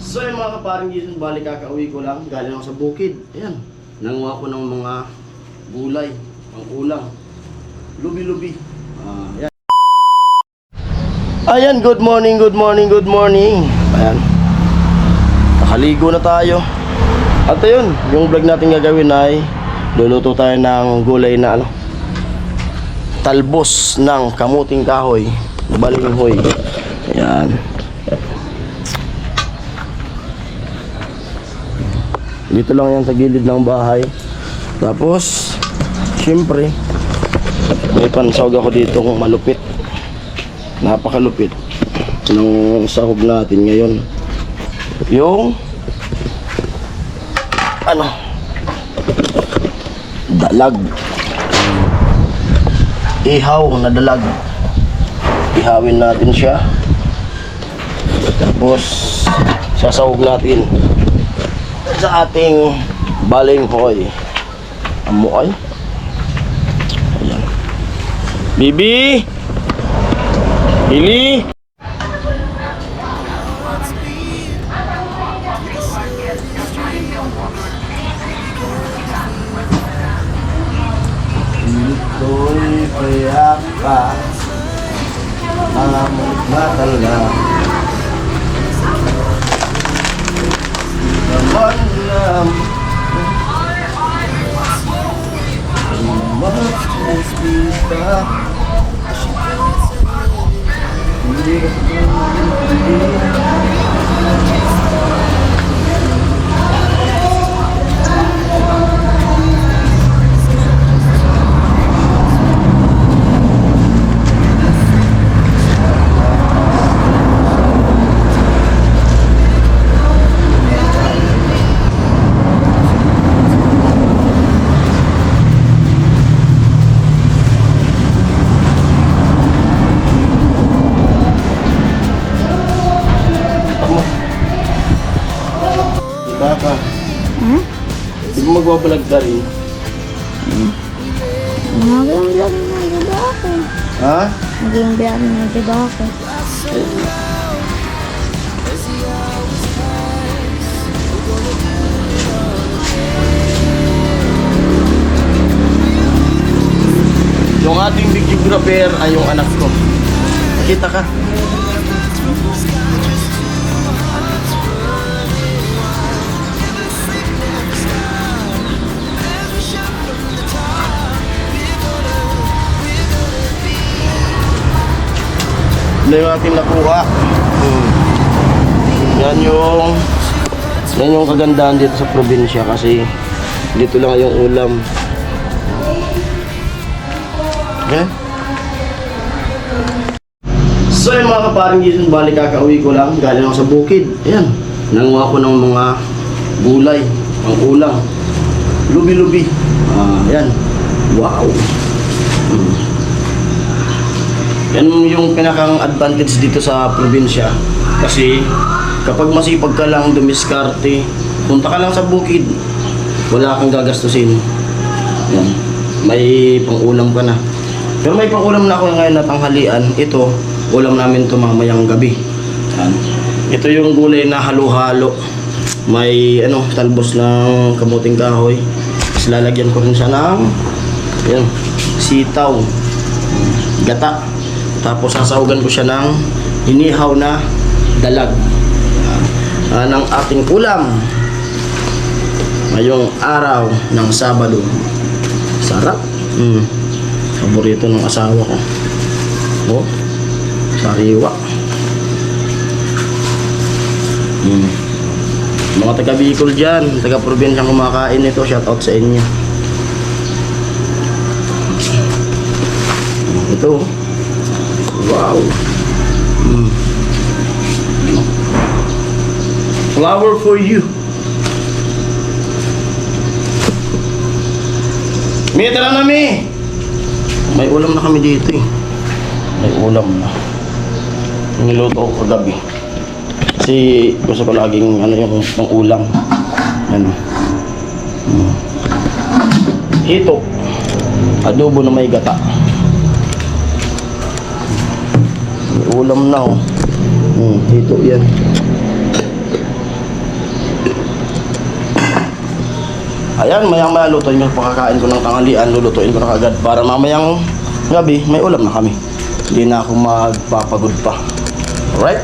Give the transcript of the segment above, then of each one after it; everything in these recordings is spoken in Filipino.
So yung mga kaparing Jason, balik kakauwi ko lang, galing ako sa bukid. Ayan, nanguha ko ng mga gulay, ang ulang, lubi-lubi. Ayan. Ayan, good morning, good morning, good morning. Ayan, nakaligo na tayo. At ayun, yung vlog natin gagawin ay luluto tayo ng gulay na talbos ng kamuting kahoy, balinghoy. Ayan. Dito lang yan sa gilid ng bahay. Tapos syempre may pansahog ako dito kung malupit, napakalupit ng sahog natin ngayon. Yung dalag, ihaw na dalag. Ihawin natin siya, tapos sasahog natin sa ating balinghoy. Amoy. Ayan. Bibi! Hili! Ito'y payak pa, amot matala. Naman Baka. Hindi mo magbabalag ka rin. Maging vlog na diba ako? Ha? Maging vlog na diba ako? Yung ating videographer ay yung anak ko. Nakita ka? Yan yung ating nakuha. Yan yung kagandahan dito sa probinsya kasi dito lang yung ulam. Okay? So yung mga kaparing Jason, balik kakauwi ko lang, galing ako sa bukid. Ayan, nanguha ko ng mga gulay, ang ulam, lubi-lubi. Ayan, wow. Yan yung pinakang advantage dito sa probinsya. Kasi kapag masipag ka lang dumiskarte, punta ka lang sa bukid, wala kang gagastusin. Yan, may pang-ulam ka na. Pero may pang-ulam na ako ngayon na tanghalian. Ito, ulam namin ito mamayang gabi. Yan. Ito yung gulay na halo-halo. May talbos ng kamuting kahoy. Tapos lalagyan ko rin siya ng sitaw, gata. Tapos sasahugan ko siya ng hinihaw na dalag ng ating ulam ngayong araw ng Sabado. Sarap. Paborito ng asawa ko. Sariwa. Mga taga Bicol dyan, taga probinsya kumakain nito, shout out sa inyo. Ito. Wow. Flower for you. May tara na, Mi. May ulam na kami dito eh. May ulam na. Niluto ko kagabi. Kasi gusto ko laging yung pang-ulam. Hito. Adobo na may gata. May ulam na Hito yan. Ayan, mayang maya lutuin ko. Pakakain ko ng tanghalian, lulutuin ko na kagad para mamayang gabi may ulam na kami. Hindi na ako magpapagod pa. Alright?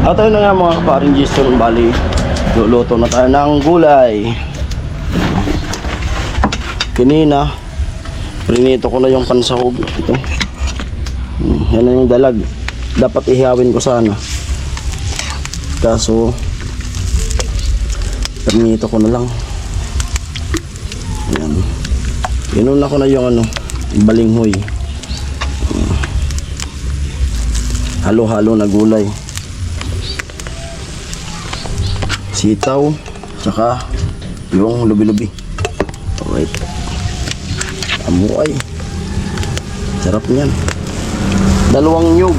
At ayun na nga mga kaparing Jason, bali luluto na tayo ng gulay. Kanina prinito ko na yung pansahog. Ito, yan na yung dalag. Dapat ihawin ko sana, kaso prinito ko na lang. Yan, inuna ko na yung balinghoy. Halo-halo na gulay, sitaw, tsaka yung lubi-lubi. Alright. Amuay. Sarap niyan. Dalawang nyug.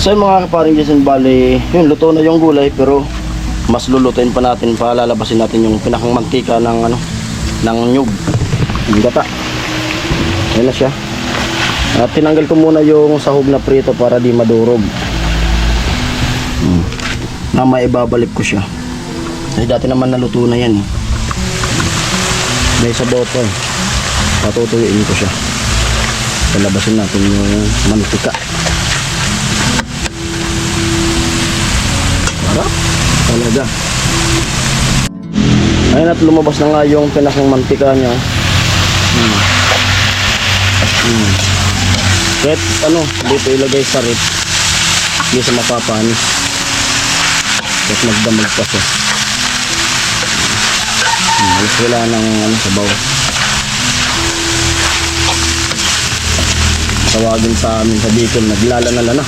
So yung mga kaparing Jason, bali, yun, luto na yung gulay, pero mas lulutuin pa natin, palalabasin natin yung pinakang mantika ng ano, ng nyug, yung gata. Ayan na siya. At tinanggal ko muna yung sahog na prito para di madurog. Na maibabalik ko siya. Kasi dati naman naluto na yan eh. May sabaw pa eh. Patutuyuin ko siya. Palabasin natin yung mantika. Sarap talaga. Ayun, at lumabas na nga yung pinakang mantika niya. Kahit ano, dito ilagay sa rip, hindi sa mapapanis. Kahit magdamag pa siya. Alas wala ng ano, sabaw. Tawagin sa amin sa Bicol, naglalanala na.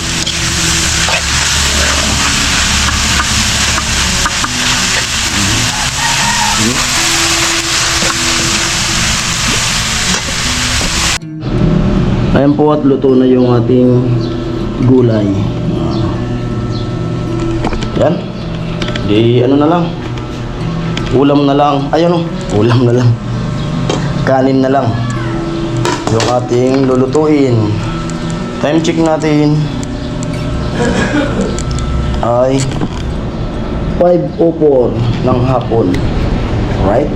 Ayan po, at luto na yung ating gulay. Yan. Di ano na lang. Ulam na lang. Ay ano, ulam na lang. Kanin na lang. Yung ating lulutuin. Time check natin ay 5:04 ng hapon. Right?